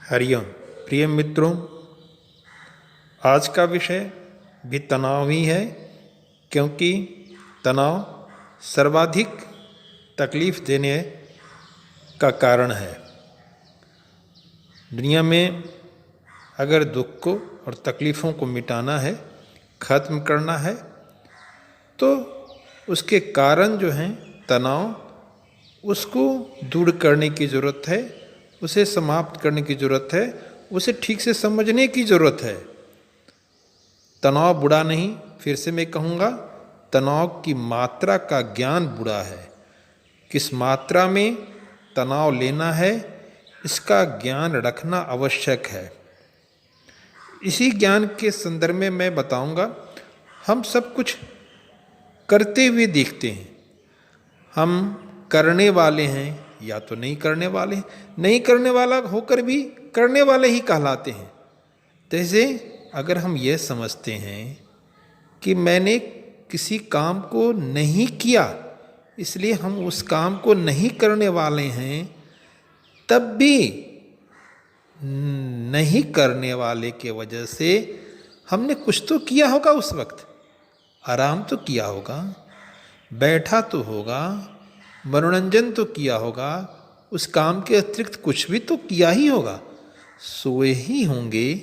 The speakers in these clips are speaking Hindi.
हरिओम। प्रिय मित्रों, आज का विषय भी तनाव ही है, क्योंकि तनाव सर्वाधिक तकलीफ देने का कारण है। दुनिया में अगर दुख को और तकलीफ़ों को मिटाना है, ख़त्म करना है, तो उसके कारण जो हैं तनाव, उसको दूर करने की ज़रूरत है, उसे समाप्त करने की ज़रूरत है, उसे ठीक से समझने की ज़रूरत है। तनाव बुरा नहीं, फिर से मैं कहूँगा, तनाव की मात्रा का ज्ञान बुरा है। किस मात्रा में तनाव लेना है, इसका ज्ञान रखना आवश्यक है। इसी ज्ञान के संदर्भ में मैं बताऊँगा, हम सब कुछ करते हुए देखते हैं। हम करने वाले हैं या तो नहीं करने वाले हैं, नहीं करने वाला होकर भी करने वाले ही कहलाते हैं। जैसे अगर हम ये समझते हैं कि मैंने किसी काम को नहीं किया, इसलिए हम उस काम को नहीं करने वाले हैं, तब भी नहीं करने वाले के वजह से हमने कुछ तो किया होगा। उस वक्त आराम तो किया होगा, बैठा तो होगा, मनोरंजन तो किया होगा, उस काम के अतिरिक्त कुछ भी तो किया ही होगा। सोए ही होंगे,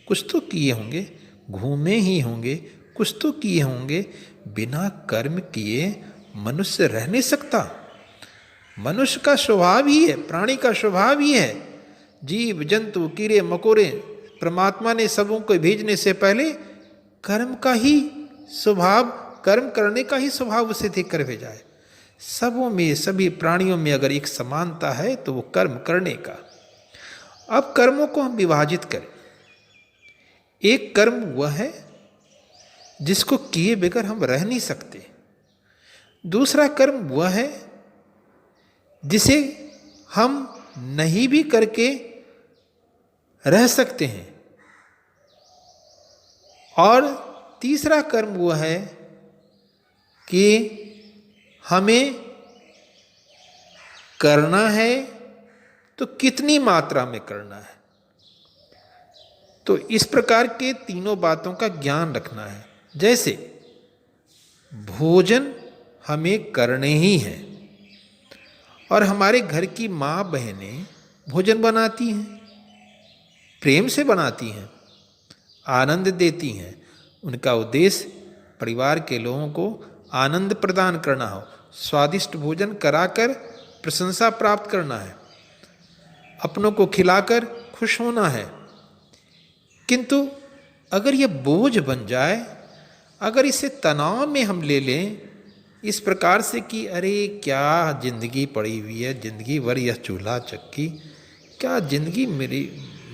कुछ तो किए होंगे, घूमे ही होंगे, कुछ तो किए होंगे। बिना कर्म किए मनुष्य रह नहीं सकता। मनुष्य का स्वभाव ही है, प्राणी का स्वभाव ही है। जीव जंतु कीड़े मकोड़े, परमात्मा ने सबों को भेजने से पहले कर्म का ही स्वभाव, कर्म करने का ही स्वभाव उसे देकर भेजा है। सबों में, सभी प्राणियों में अगर एक समानता है तो वो कर्म करने का। अब कर्मों को हम विभाजित करें। एक कर्म वह है जिसको किए बगैर हम रह नहीं सकते। दूसरा कर्म वह है जिसे हम नहीं भी करके रह सकते हैं। और तीसरा कर्म वह है कि हमें करना है तो कितनी मात्रा में करना है। तो इस प्रकार के तीनों बातों का ज्ञान रखना है। जैसे भोजन हमें करने ही है, और हमारे घर की माँ बहनें भोजन बनाती हैं, प्रेम से बनाती हैं, आनंद देती हैं। उनका उद्देश्य परिवार के लोगों को आनंद प्रदान करना हो, स्वादिष्ट भोजन कराकर प्रशंसा प्राप्त करना है, अपनों को खिलाकर खुश होना है। किंतु अगर ये बोझ बन जाए, अगर इसे तनाव में हम ले लें इस प्रकार से कि अरे क्या जिंदगी पड़ी हुई है, जिंदगी भर यह चूल्हा चक्की, क्या जिंदगी मेरी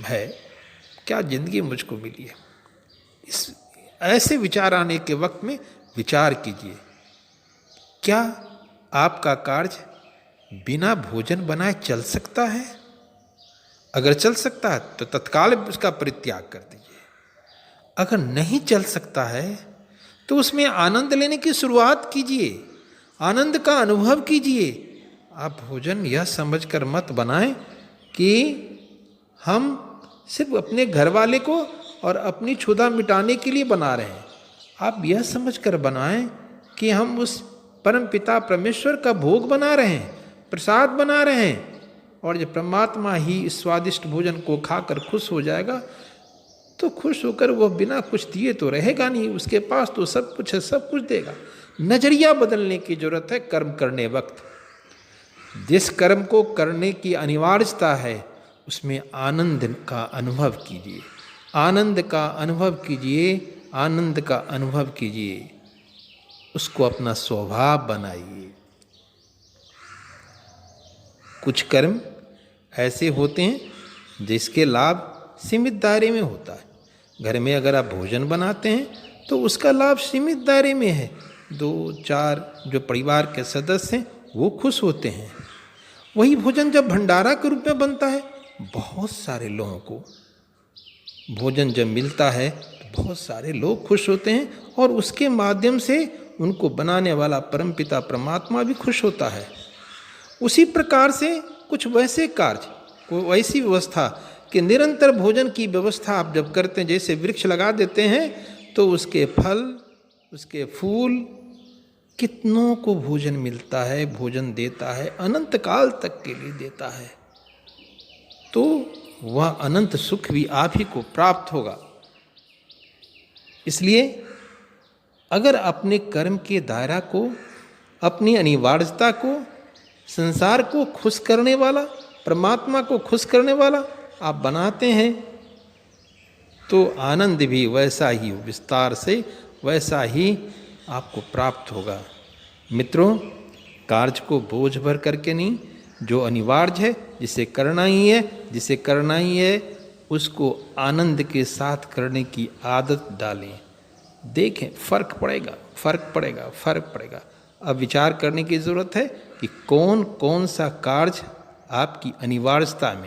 है, क्या जिंदगी मुझको मिली है, इस ऐसे विचार आने के वक्त में विचार कीजिए, क्या आपका कार्य बिना भोजन बनाए चल सकता है? अगर चल सकता है तो तत्काल उसका परित्याग कर दीजिए। अगर नहीं चल सकता है तो उसमें आनंद लेने की शुरुआत कीजिए, आनंद का अनुभव कीजिए। आप भोजन यह समझकर मत बनाएं कि हम सिर्फ अपने घर वाले को और अपनी क्षुधा मिटाने के लिए बना रहे हैं। आप यह समझकर बनाएं कि हम उस परम पिता परमेश्वर का भोग बना रहे हैं, प्रसाद बना रहे हैं, और जब परमात्मा ही इस स्वादिष्ट भोजन को खाकर खुश हो जाएगा तो खुश होकर वह बिना कुछ दिए तो रहेगा नहीं। उसके पास तो सब कुछ है, सब कुछ देगा। नजरिया बदलने की जरूरत है कर्म करने वक्त। जिस कर्म को करने की अनिवार्यता है उसमें आनंद का अनुभव कीजिए, आनंद का अनुभव कीजिए, आनंद का अनुभव कीजिए। उसको अपना स्वभाव बनाइए। कुछ कर्म ऐसे होते हैं जिसके लाभ सीमित दायरे में होता है। घर में अगर आप भोजन बनाते हैं तो उसका लाभ सीमित दायरे में है। 2-4 जो परिवार के सदस्य हैं वो खुश होते हैं। वही भोजन जब भंडारा के रूप में बनता है, बहुत सारे लोगों को भोजन जब मिलता है तो बहुत सारे लोग खुश होते हैं, और उसके माध्यम से उनको बनाने वाला परमपिता परमात्मा भी खुश होता है। उसी प्रकार से कुछ वैसे कार्य, कोई ऐसी व्यवस्था कि निरंतर भोजन की व्यवस्था आप जब करते हैं, जैसे वृक्ष लगा देते हैं तो उसके फल, उसके फूल कितनों को भोजन मिलता है, भोजन देता है, अनंत काल तक के लिए देता है, तो वह अनंत सुख भी आप ही को प्राप्त होगा। इसलिए अगर अपने कर्म के दायरा को, अपनी अनिवार्यता को, संसार को खुश करने वाला, परमात्मा को खुश करने वाला आप बनाते हैं, तो आनंद भी वैसा ही विस्तार से, वैसा ही आपको प्राप्त होगा। मित्रों, कार्य को बोझ भर करके नहीं, जो अनिवार्य है, जिसे करना ही है, उसको आनंद के साथ करने की आदत डालें। देखें, फर्क पड़ेगा। अब विचार करने की ज़रूरत है कि कौन कौन सा कार्य आपकी अनिवार्यता में